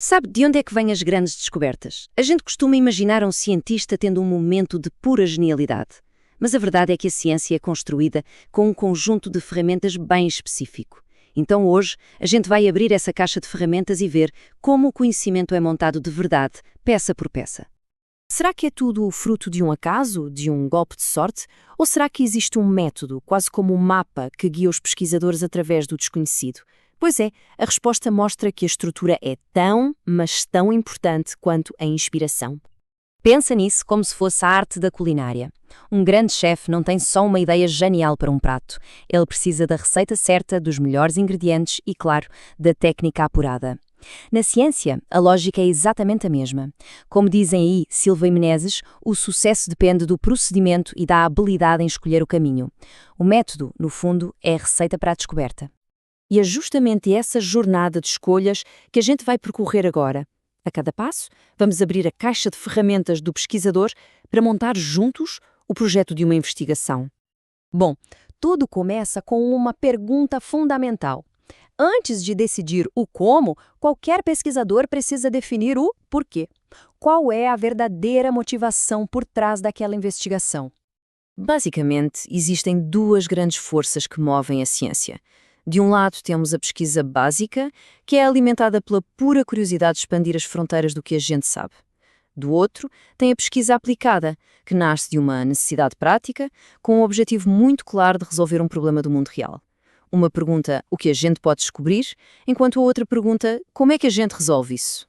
Sabe de onde é que vêm as grandes descobertas? A gente costuma imaginar um cientista tendo um momento de pura genialidade. Mas a verdade é que a ciência é construída com um conjunto de ferramentas bem específico. Então hoje a gente vai abrir essa caixa de ferramentas e ver como o conhecimento é montado de verdade, peça por peça. Será que é tudo o fruto de um acaso, de um golpe de sorte? Ou será que existe um método, quase como um mapa, que guia os pesquisadores através do desconhecido? Pois é, a resposta mostra que a estrutura é tão, mas tão importante quanto a inspiração. Pensa nisso como se fosse a arte da culinária. Um grande chefe não tem só uma ideia genial para um prato. Ele precisa da receita certa, dos melhores ingredientes e, claro, da técnica apurada. Na ciência, a lógica é exatamente a mesma. Como dizem aí Silva e Menezes, o sucesso depende do procedimento e da habilidade em escolher o caminho. O método, no fundo, é a receita para a descoberta. E é justamente essa jornada de escolhas que a gente vai percorrer agora. A cada passo, vamos abrir a caixa de ferramentas do pesquisador para montar juntos o projeto de uma investigação. Bom, tudo começa com uma pergunta fundamental. Antes de decidir o como, qualquer pesquisador precisa definir o porquê. Qual é a verdadeira motivação por trás daquela investigação? Basicamente, existem duas grandes forças que movem a ciência. De um lado, temos a pesquisa básica, que é alimentada pela pura curiosidade de expandir as fronteiras do que a gente sabe. Do outro, tem a pesquisa aplicada, que nasce de uma necessidade prática, com um objetivo muito claro de resolver um problema do mundo real. Uma pergunta, o que a gente pode descobrir, enquanto a outra pergunta, como é que a gente resolve isso?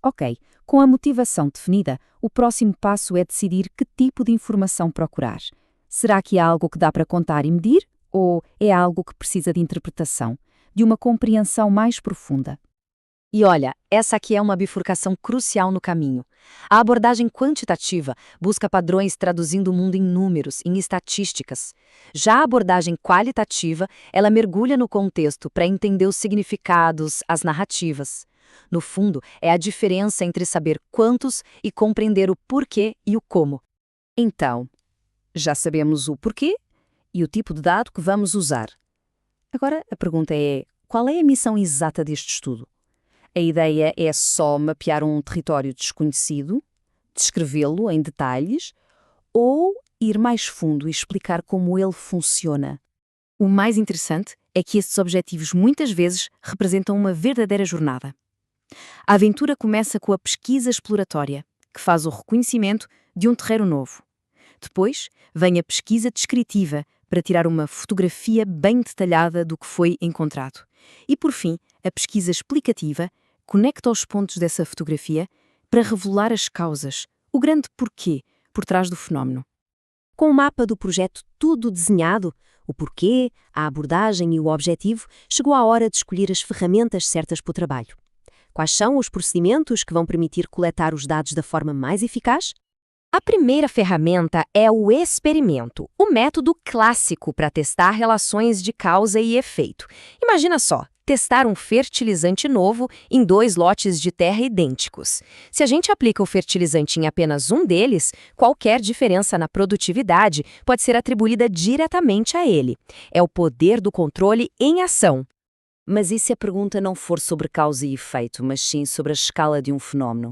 Ok, com a motivação definida, o próximo passo é decidir que tipo de informação procurar. Será que é algo que dá para contar e medir? Ou é algo que precisa de interpretação, de uma compreensão mais profunda? E olha, essa aqui é uma bifurcação crucial no caminho. A abordagem quantitativa busca padrões traduzindo o mundo em números, em estatísticas. Já a abordagem qualitativa, ela mergulha no contexto para entender os significados, as narrativas. No fundo, é a diferença entre saber quantos e compreender o porquê e o como. Então, já sabemos o porquê e o tipo de dado que vamos usar. Agora, a pergunta é, qual é a missão exata deste estudo? A ideia é só mapear um território desconhecido, descrevê-lo em detalhes, ou ir mais fundo e explicar como ele funciona? O mais interessante é que estes objetivos muitas vezes representam uma verdadeira jornada. A aventura começa com a pesquisa exploratória, que faz o reconhecimento de um terreno novo. Depois, vem a pesquisa descritiva, para tirar uma fotografia bem detalhada do que foi encontrado. E, por fim, a pesquisa explicativa conecta os pontos dessa fotografia para revelar as causas, o grande porquê por trás do fenómeno. Com o mapa do projeto tudo desenhado, o porquê, a abordagem e o objetivo, chegou a hora de escolher as ferramentas certas para o trabalho. Quais são os procedimentos que vão permitir coletar os dados da forma mais eficaz? A primeira ferramenta é o experimento, o método clássico para testar relações de causa e efeito. Imagina só, testar um fertilizante novo em 2 lotes de terra idênticos. Se a gente aplica o fertilizante em apenas um deles, qualquer diferença na produtividade pode ser atribuída diretamente a ele. É o poder do controle em ação. Mas e se a pergunta não for sobre causa e efeito, mas sim sobre a escala de um fenómeno?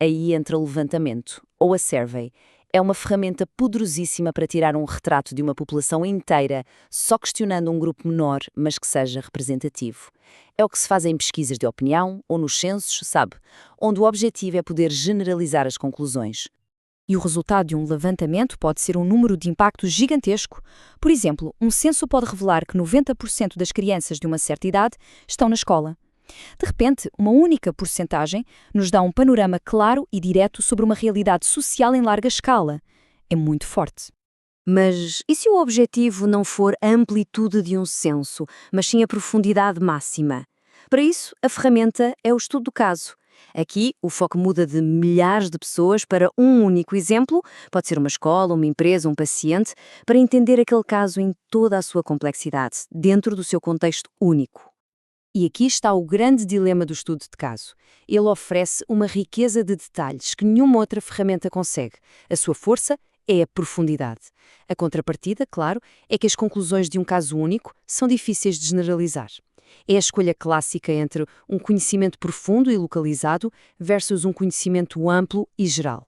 Aí entra o levantamento, ou a survey. É uma ferramenta poderosíssima para tirar um retrato de uma população inteira, só questionando um grupo menor, mas que seja representativo. É o que se faz em pesquisas de opinião ou nos censos, sabe? Onde o objetivo é poder generalizar as conclusões. E o resultado de um levantamento pode ser um número de impacto gigantesco. Por exemplo, um censo pode revelar que 90% das crianças de uma certa idade estão na escola. De repente, uma única porcentagem nos dá um panorama claro e direto sobre uma realidade social em larga escala. É muito forte. Mas e se o objetivo não for a amplitude de um censo, mas sim a profundidade máxima? Para isso, a ferramenta é o estudo do caso. Aqui, o foco muda de milhares de pessoas para um único exemplo, pode ser uma escola, uma empresa, um paciente, para entender aquele caso em toda a sua complexidade, dentro do seu contexto único. E aqui está o grande dilema do estudo de caso. Ele oferece uma riqueza de detalhes que nenhuma outra ferramenta consegue. A sua força é a profundidade. A contrapartida, claro, é que as conclusões de um caso único são difíceis de generalizar. É a escolha clássica entre um conhecimento profundo e localizado versus um conhecimento amplo e geral.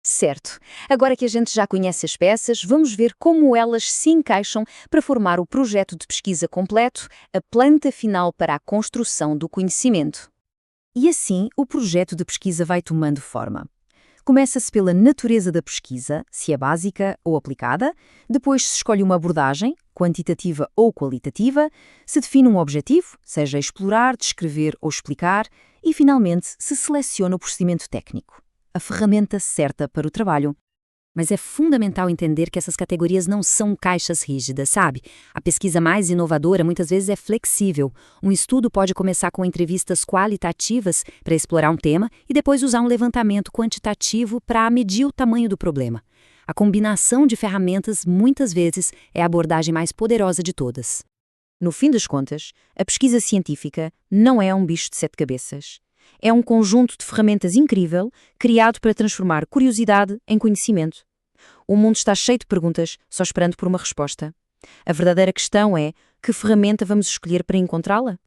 Certo. Agora que a gente já conhece as peças, vamos ver como elas se encaixam para formar o projeto de pesquisa completo, a planta final para a construção do conhecimento. E assim, o projeto de pesquisa vai tomando forma. Começa-se pela natureza da pesquisa, se é básica ou aplicada, depois se escolhe uma abordagem, quantitativa ou qualitativa, se define um objetivo, seja explorar, descrever ou explicar, e finalmente se seleciona o procedimento técnico, a ferramenta certa para o trabalho. Mas é fundamental entender que essas categorias não são caixas rígidas, sabe? A pesquisa mais inovadora muitas vezes é flexível. Um estudo pode começar com entrevistas qualitativas para explorar um tema e depois usar um levantamento quantitativo para medir o tamanho do problema. A combinação de ferramentas, muitas vezes, é a abordagem mais poderosa de todas. No fim das contas, a pesquisa científica não é um bicho de 7 cabeças. É um conjunto de ferramentas incrível, criado para transformar curiosidade em conhecimento. O mundo está cheio de perguntas, só esperando por uma resposta. A verdadeira questão é: que ferramenta vamos escolher para encontrá-la?